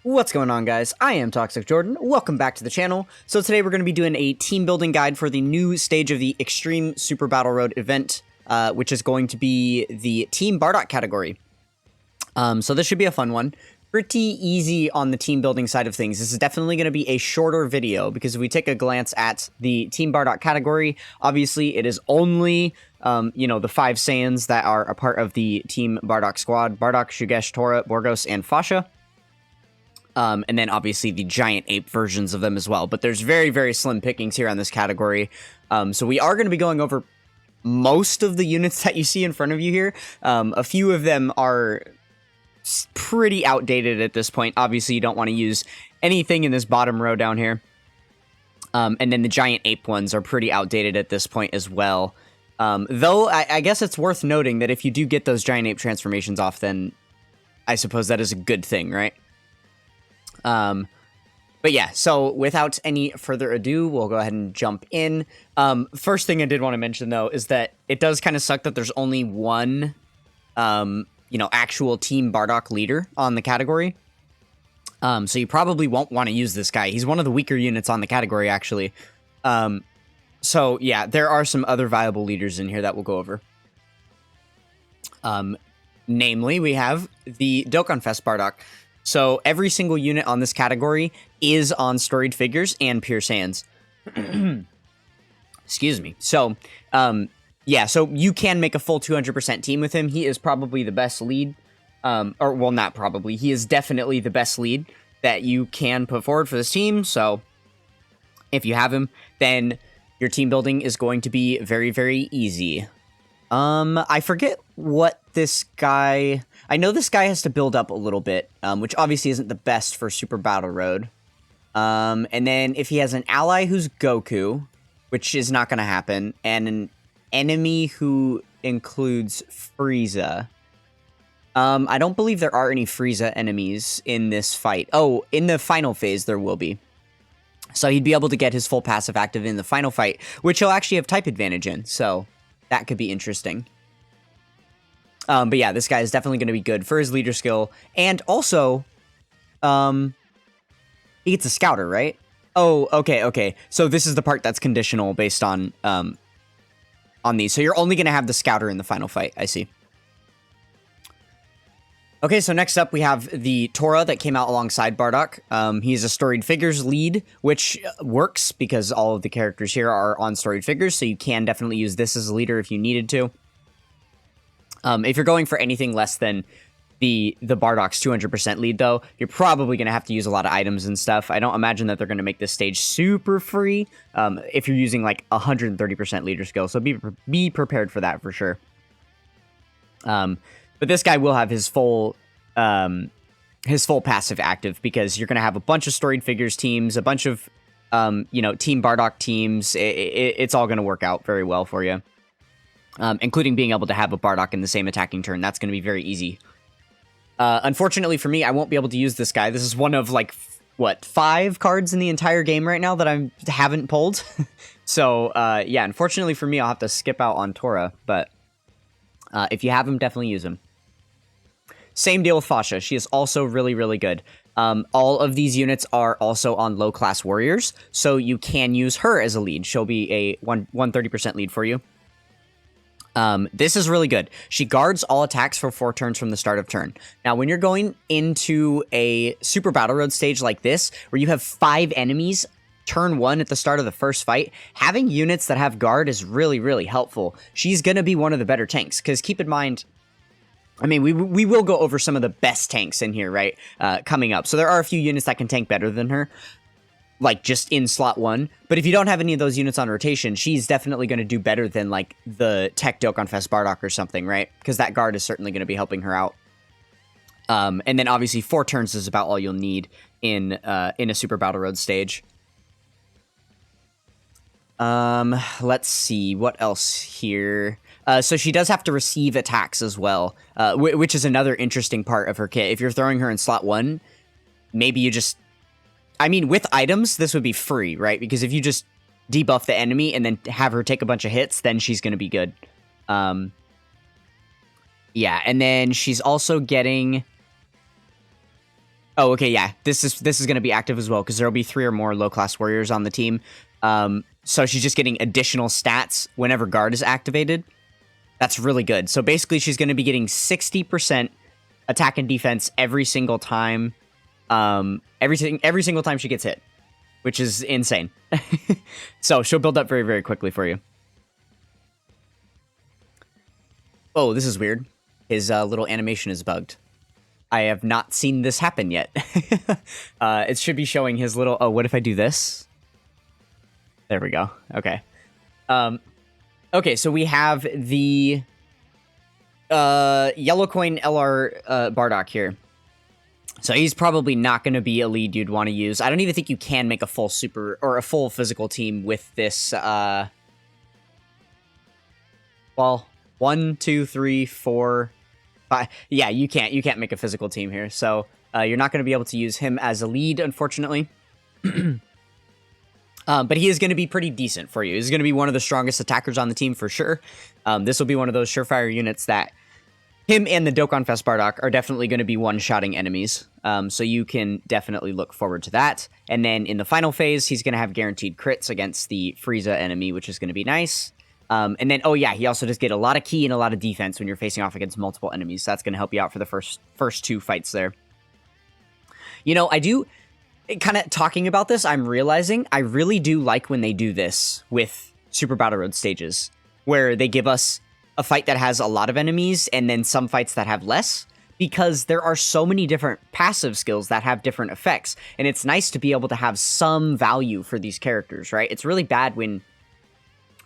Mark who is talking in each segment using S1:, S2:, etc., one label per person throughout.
S1: What's going on, guys? I am Toxic Jordan. Welcome back to the channel. So today we're going to be doing a team building guide for the new stage of the Extreme Super Battle Road event, which is going to be the Team BARDOCK category. So this should be a fun one. Pretty easy on the team building side of things. This is definitely going to be a shorter video because if we take a glance at the Team BARDOCK category, obviously it is only, the 5 Saiyans that are a part of the Team BARDOCK squad: Bardock, Shugesh, Tora, Borgos, and Fasha. And then obviously the giant ape versions of them as well. But there's very, very slim pickings here on this category. So we are going to be going over most of the units that you see in front of you here. A few of them are pretty outdated at this point. Obviously, you don't want to use anything in this bottom row down here. And then the giant ape ones are pretty outdated at this point as well. Though, I guess it's worth noting that if you do get those giant ape transformations off, then I suppose that is a good thing, right? But yeah, so without any further ado, we'll go ahead and jump in. First thing I did want to mention, though, is that it does kind of suck that there's only one, actual Team BARDOCK leader on the category. So you probably won't want to use this guy. He's one of the weaker units on the category, actually. So yeah, there are some other viable leaders in here that we'll go over. Namely, we have the Dokkan Fest BARDOCK. So every single unit on this category is on storied figures and pure Saiyans. Excuse me. So, yeah, so you can make a full 200% team with him. He is probably the best lead. Not probably. He is definitely the best lead that you can put forward for this team. So if you have him, then your team building is going to be very, very easy. I forget what this guy... I know this guy has to build up a little bit, which obviously isn't the best for Super Battle Road. And then if he has an ally who's Goku, which is not going to happen, and an enemy who includes Frieza. I don't believe there are any Frieza enemies in this fight. Oh, in the final phase there will be. So he'd be able to get his full passive active in the final fight, which he'll actually have type advantage in, so that could be interesting. But yeah, this guy is definitely going to be good for his leader skill. And also, he gets a scouter, right? Oh, okay. So this is the part that's conditional based on these. So you're only going to have the scouter in the final fight. I see. Okay, so next up we have the Tora that came out alongside BARDOCK. He's a storied figures lead, which works because all of the characters here are on storied figures. So you can definitely use this as a leader if you needed to. If you're going for anything less than the BARDOCK's 200% lead, though, you're probably going to have to use a lot of items and stuff. I don't imagine that they're going to make this stage super free if you're using like 130% leader skill. So be prepared for that for sure. But this guy will have his full passive active because you're going to have a bunch of storied figures teams, a bunch of Team BARDOCK teams. It's all going to work out very well for you. Including being able to have a BARDOCK in the same attacking turn. That's going to be very easy. Unfortunately for me, I won't be able to use this guy. This is one of, 5 cards in the entire game right now that I haven't pulled. So, yeah, unfortunately for me, I'll have to skip out on Tora. But if you have him, definitely use him. Same deal with Fasha. She is also really, really good. All of these units are also on low-class warriors, so you can use her as a lead. She'll be a 130% lead for you. This is really good. She guards all attacks for 4 turns from the start of turn. Now, when you're going into a Super Battle Road stage like this, where you have 5 enemies, turn 1 at the start of the first fight, having units that have guard is really, really helpful. She's going to be one of the better tanks, because keep in mind, I mean, we will go over some of the best tanks in here, right, coming up. So there are a few units that can tank better than her, like just in slot 1. But if you don't have any of those units on rotation, she's definitely going to do better than like the Tech Dokkan Fest BARDOCK or something, right? Because that guard is certainly going to be helping her out. And then obviously 4 turns is about all you'll need in a Super Battle Road stage. Let's see what else here. So she does have to receive attacks as well, which is another interesting part of her kit. If you're throwing her in slot 1, maybe you just... I mean, with items, this would be free, right? Because if you just debuff the enemy and then have her take a bunch of hits, then she's going to be good. Yeah, and then she's also getting Oh, okay, yeah. This is going to be active as well because there'll be 3 or more low-class warriors on the team. So she's just getting additional stats whenever guard is activated. That's really good. So basically, she's going to be getting 60% attack and defense every single time. Every single time she gets hit, which is insane. So she'll build up very, very quickly for you. Oh, this is weird. His little animation is bugged. I have not seen this happen yet. It should be showing his little... Oh, what if I do this? There we go. Okay. Okay, so we have the yellow coin LR BARDOCK here. So he's probably not going to be a lead you'd want to use. I don't even think you can make a full super or a full physical team with this. Well, 1, 2, 3, 4, 5. Yeah, you can't. You can't make a physical team here. So you're not going to be able to use him as a lead, unfortunately. But he is going to be pretty decent for you. He's going to be one of the strongest attackers on the team for sure. This will be one of those surefire units that him and the Dokkan Fest BARDOCK are definitely going to be one-shotting enemies. So you can definitely look forward to that. And then in the final phase, he's going to have guaranteed crits against the Frieza enemy, which is going to be nice. And then, oh yeah, he also does get a lot of ki and a lot of defense when you're facing off against multiple enemies. So that's going to help you out for the first 2 fights there. You know, I do... Kind of talking about this, I'm realizing I really do like when they do this with Super Battle Road stages, where they give us a fight that has a lot of enemies and then some fights that have less, because there are so many different passive skills that have different effects, and it's nice to be able to have some value for these characters, right? It's really bad when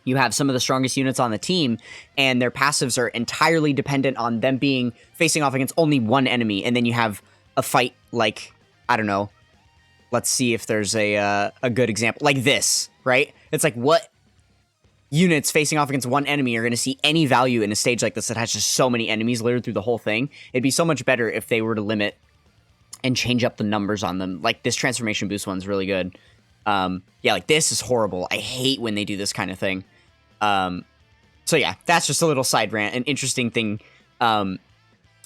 S1: you have some of the strongest units on the team and their passives are entirely dependent on them being facing off against only one enemy, and then you have a fight like, I don't know, let's see if there's a good example. Like this, right? It's like, what units facing off against one enemy are going to see any value in a stage like this that has just so many enemies littered through the whole thing? It'd be so much better if they were to limit and change up the numbers on them. Like, this transformation boost one's really good. Yeah, like, this is horrible. I hate when they do this kind of thing. So yeah, that's just a little side rant. An interesting thing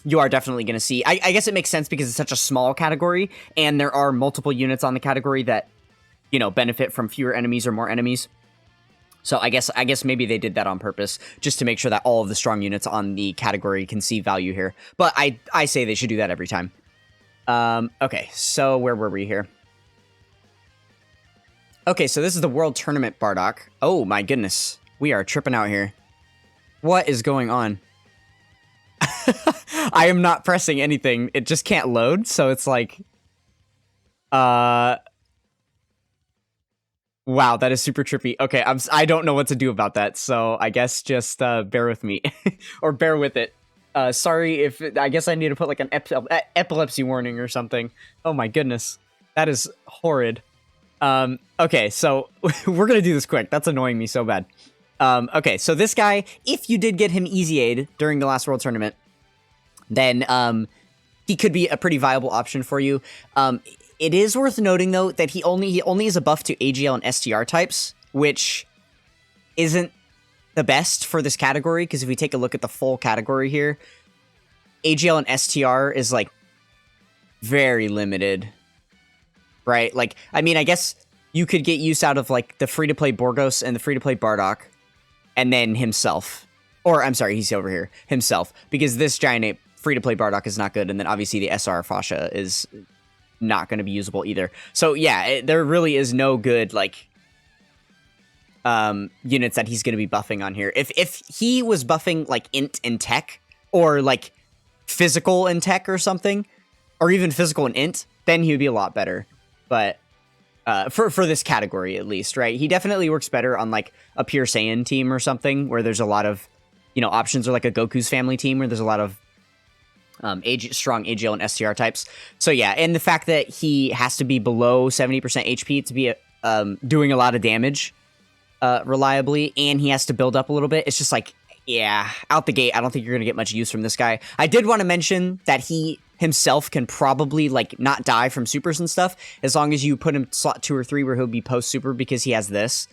S1: you are definitely going to see. I guess it makes sense because it's such a small category, and there are multiple units on the category that, you know, benefit from fewer enemies or more enemies. So I guess maybe they did that on purpose, just to make sure that all of the strong units on the category can see value here. But I say they should do that every time. Okay, so where were we here? Okay, so this is the World Tournament BARDOCK. Oh my goodness, we are tripping out here. What is going on? I am not pressing anything. It just can't load, so it's like... Wow, that is super trippy. Okay, I don't know what to do about that, so I guess just bear with me. Or bear with it. Sorry if... I guess I need to put like an epilepsy warning or something. Oh my goodness. That is horrid. Okay, so we're gonna do this quick. That's annoying me so bad. Okay, so this guy, if you did get him easy aid during the last World Tournament, then he could be a pretty viable option for you. It is worth noting, though, that he only is a buff to AGL and STR types, which isn't the best for this category, because if we take a look at the full category here, AGL and STR is, like, very limited, right? Like, I mean, I guess you could get use out of, like, the free-to-play Borgos and the free-to-play BARDOCK, and then himself. Or, I'm sorry, he's over here. Himself. Because this Giant Ape free-to-play BARDOCK is not good, and then obviously the SR Fascia is not going to be usable either. So, yeah, there really is no good, like, units that he's going to be buffing on here. If he was buffing, like, int and tech, or, like, physical and tech or something, or even physical and int, then he would be a lot better. But... for this category, at least, right? He definitely works better on, like, a Pure Saiyan team or something, where there's a lot of, you know, options, or, like, a Goku's family team, where there's a lot of strong AGL and STR types. So, yeah, and the fact that he has to be below 70% HP to be doing a lot of damage reliably, and he has to build up a little bit, it's just, like, yeah, out the gate, I don't think you're going to get much use from this guy. I did want to mention that he himself can probably, like, not die from supers and stuff, as long as you put him slot 2 or 3 where he'll be post-super, because he has this.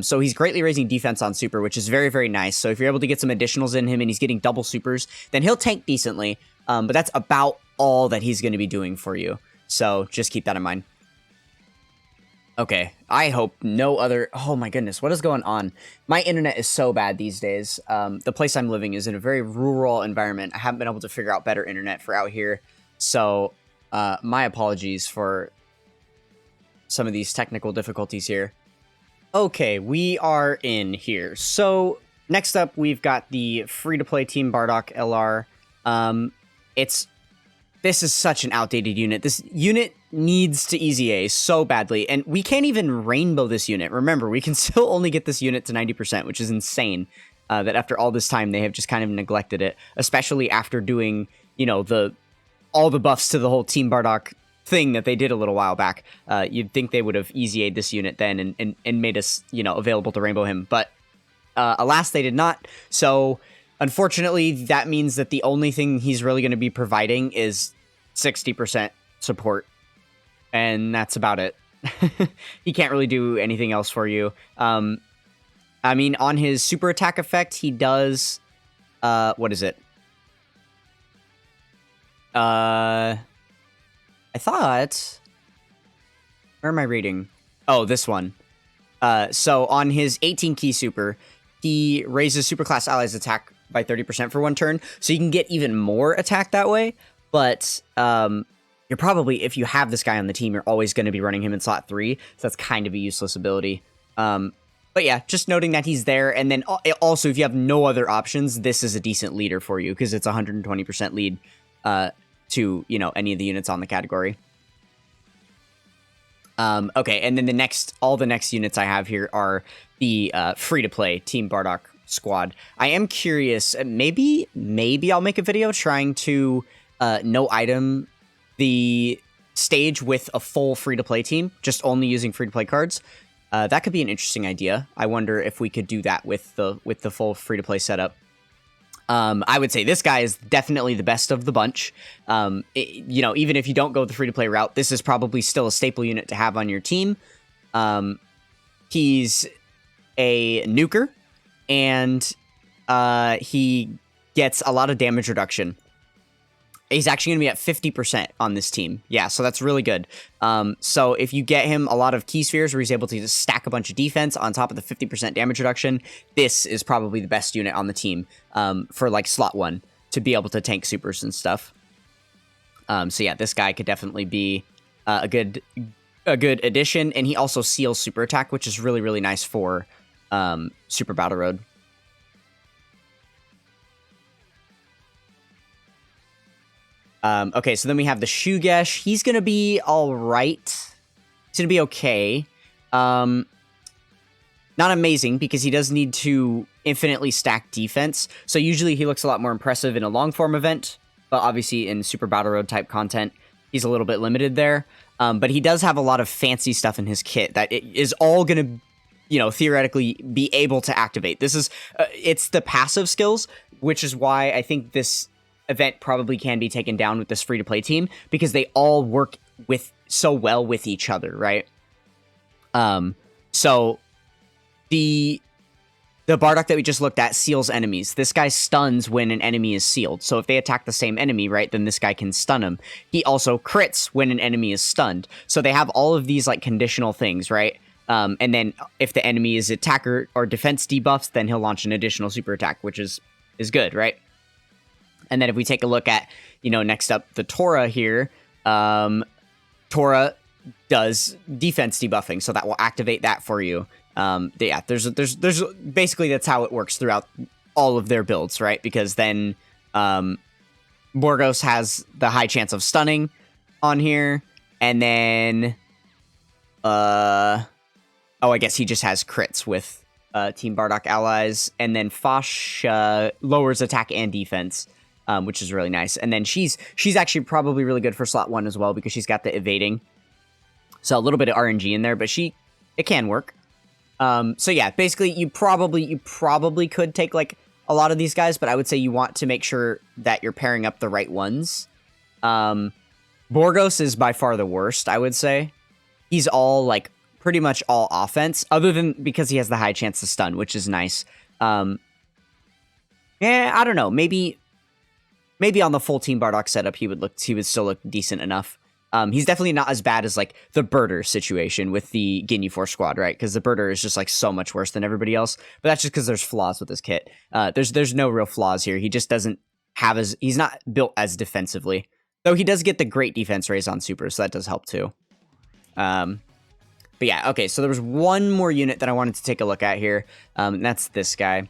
S1: So he's greatly raising defense on super, which is very, very nice. So if you're able to get some additionals in him and he's getting double supers, then he'll tank decently. But that's about all that he's going to be doing for you. So just keep that in mind. Okay, I hope no other... Oh my goodness, what is going on? My internet is so bad these days. The place I'm living is in a very rural environment. I haven't been able to figure out better internet for out here. So, my apologies for some of these technical difficulties here. Okay, we are in here. So, next up, we've got the free-to-play Team BARDOCK LR. This is such an outdated unit. This unit needs to easy A so badly, and we can't even rainbow this unit. Remember, we can still only get this unit to 90%, which is insane, that after all this time, they have just kind of neglected it, especially after doing, you know, all the buffs to the whole Team BARDOCK thing that they did a little while back. You'd think they would have easy A'd this unit then and made us, you know, available to rainbow him, but alas, they did not. So, unfortunately, that means that the only thing he's really going to be providing is 60% support, and that's about it. He can't really do anything else for you. I mean, on his super attack effect, he does, what is it? I thought, where am I reading? Oh, this one. So on his 18 key super, he raises superclass allies attack by 30% for one turn, so you can get even more attack that way. But you're probably, if you have this guy on the team, you're always going to be running him in slot 3, so that's kind of a useless ability. But yeah, just noting that he's there, and then also if you have no other options, this is a decent leader for you, because it's 120% lead to, you know, any of the units on the category. Okay, and then all the next units I have here are the free-to-play Team BARDOCK squad. I am curious, maybe I'll make a video trying to no item the stage with a full free-to-play team, just only using free-to-play cards. That could be an interesting idea. I wonder if we could do that with the full free-to-play setup. I would say this guy is definitely the best of the bunch. You know, even if you don't go the free-to-play route, this is probably still a staple unit to have on your team. He's a nuker, and he gets a lot of damage reduction. He's actually going to be at 50% on this team. Yeah, so that's really good. So if you get him a lot of key spheres where he's able to just stack a bunch of defense on top of the 50% damage reduction, this is probably the best unit on the team for like slot 1 to be able to tank supers and stuff. So yeah, this guy could definitely be a good addition, and he also seals super attack, which is really, really nice for Super Battle Road. Okay, so then we have the Shugesh. He's going to be all right. He's going to be okay. Not amazing, because he does need to infinitely stack defense. So usually he looks a lot more impressive in a long-form event, but obviously in Super Battle Road type content, he's a little bit limited there. But he does have a lot of fancy stuff in his kit that is all going to, you know, theoretically be able to activate. This is, it's the passive skills, which is why I think this event probably can be taken down with this free-to-play team, because they all work so well with each other, right? So the BARDOCK that we just looked at seals enemies. This guy stuns when an enemy is sealed. So if they attack the same enemy, right, then this guy can stun him. He also crits when an enemy is stunned. So they have all of these like conditional things, right? And then if the enemy is attacker or defense debuffs, then he'll launch an additional super attack, which is good, right? And then if we take a look at, you know, next up, the Tora here, Tora does defense debuffing, so that will activate that for you. Yeah, there's basically that's how it works throughout all of their builds, right? Because then Borgos has the high chance of stunning on here, and then I guess he just has crits with Team BARDOCK allies, and then Fosh lowers attack and defense. Which is really nice. And then she's actually probably really good for slot 1 as well, because she's got the evading. So a little bit of RNG in there, but it can work. So yeah, basically you probably could take like a lot of these guys, but I would say you want to make sure that you're pairing up the right ones. Borgos is by far the worst, I would say. He's all like pretty much all offense, other than because he has the high chance to stun, which is nice. Yeah, I don't know. Maybe on the full Team BARDOCK setup, he would still look decent enough. He's definitely not as bad as like the Birder situation with the Ginyu Force squad, right? Because the Birder is just like so much worse than everybody else. But that's just because there's flaws with this kit. There's no real flaws here. He just doesn't have he's not built as defensively. Though he does get the great defense raise on super, so that does help too. But yeah, okay, so there was one more unit that I wanted to take a look at here. And that's this guy.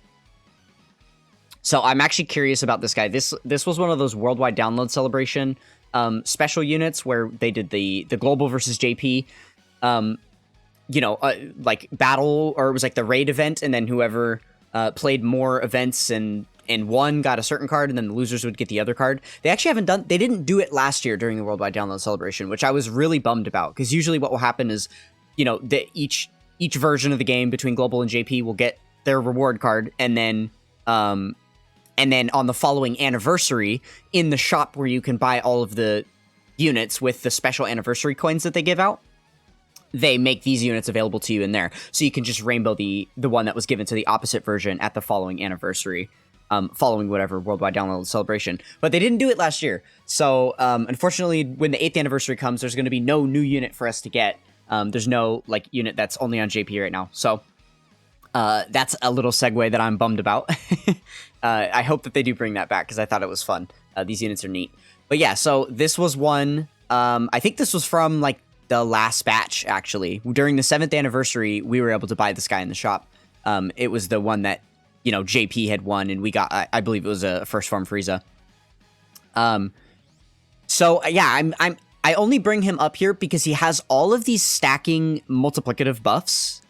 S1: So I'm actually curious about this guy. This was one of those worldwide download celebration special units where they did the global versus JP, like battle, or it was like the raid event, and then whoever played more events and won got a certain card, and then the losers would get the other card. They actually they didn't do it last year during the worldwide download celebration, which I was really bummed about, because usually what will happen is, each version of the game between global and JP will get their reward card, and then on the following anniversary in the shop where you can buy all of the units with the special anniversary coins that they give out, they make these units available to you in there. So you can just rainbow the one that was given to the opposite version at the following anniversary, following whatever worldwide download celebration. But they didn't do it last year. So unfortunately, when the 8th anniversary comes, there's going to be no new unit for us to get. There's no like unit that's only on JP right now. So that's a little segue that I'm bummed about. I hope that they do bring that back, because I thought it was fun. These units are neat. But yeah, so this was one, I think this was from like the last batch, actually. During the 7th anniversary, we were able to buy this guy in the shop. It was the one that, JP had won, and we got, I believe it was a first form Frieza. So yeah, I only bring him up here because he has all of these stacking multiplicative buffs,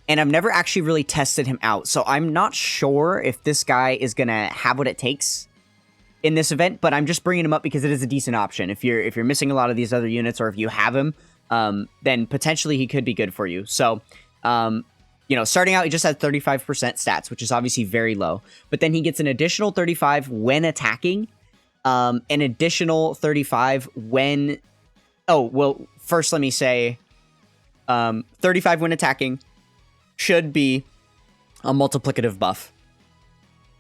S1: and I've never actually really tested him out. So I'm not sure if this guy is going to have what it takes in this event, but I'm just bringing him up because it is a decent option. If you're missing a lot of these other units, or if you have him, then potentially he could be good for you. So, starting out, he just had 35% stats, which is obviously very low, but then he gets an additional 35 when attacking, an additional 35 when, first let me say, 35 when attacking should be a multiplicative buff,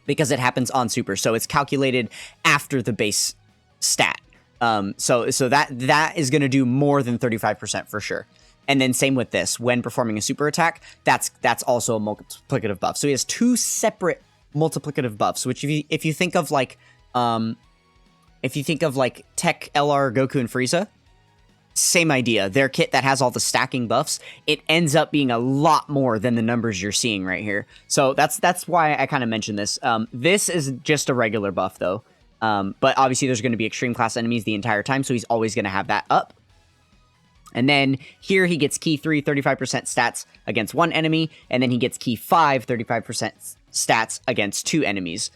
S1: because it happens on super, so it's calculated after the base stat. So that is going to do more than 35% for sure. And then same with this, when performing a super attack, that's also a multiplicative buff. So he has two separate multiplicative buffs, which if you think of like Tech, LR, Goku, and Frieza, same idea. Their kit that has all the stacking buffs, it ends up being a lot more than the numbers you're seeing right here. So that's why I kind of mentioned this. This is just a regular buff though. But obviously there's going to be extreme class enemies the entire time, so he's always going to have that up. And then here he gets key 3, 35% stats against one enemy, and then he gets key 5, 35% stats against 2 enemies.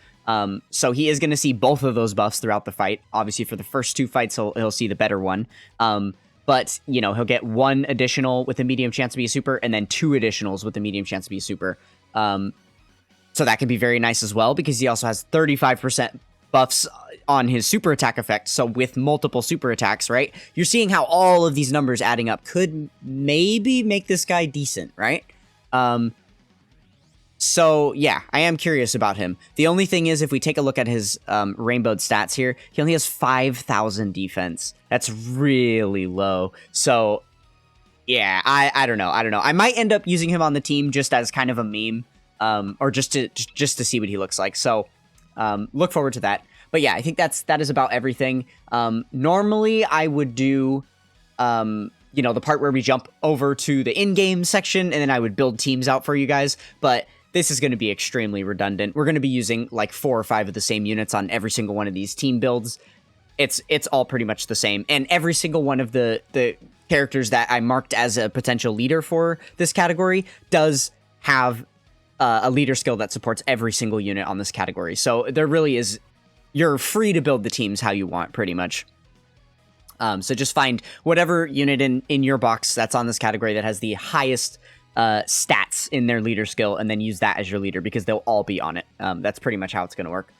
S1: So he is going to see both of those buffs throughout the fight. Obviously for the first 2 fights, he'll see the better one. But, he'll get 1 additional with a medium chance to be a super, and then 2 additionals with a medium chance to be a super. So that can be very nice as well, because he also has 35% buffs on his super attack effect. So with multiple super attacks, right? You're seeing how all of these numbers adding up could maybe make this guy decent, right? So yeah, I am curious about him. The only thing is, if we take a look at his rainbowed stats here, he only has 5,000 defense. That's really low. So yeah, I don't know. I might end up using him on the team just as kind of a meme, or just to see what he looks like. So look forward to that. But yeah, I think that is about everything. Normally I would do the part where we jump over to the in-game section, and then I would build teams out for you guys, but this is going to be extremely redundant. We're going to be using like 4 or 5 of the same units on every single one of these team builds. It's all pretty much the same, and every single one of the characters that I marked as a potential leader for this category does have a leader skill that supports every single unit on this category. So there really is, you're free to build the teams how you want, pretty much. So just find whatever unit in your box that's on this category that has the highest stats in their leader skill, and then use that as your leader, because they'll all be on it. That's pretty much how it's going to work.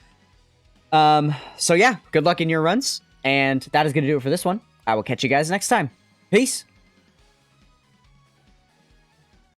S1: So yeah, good luck in your runs, and that is going to do it for this one. I will catch you guys next time. Peace!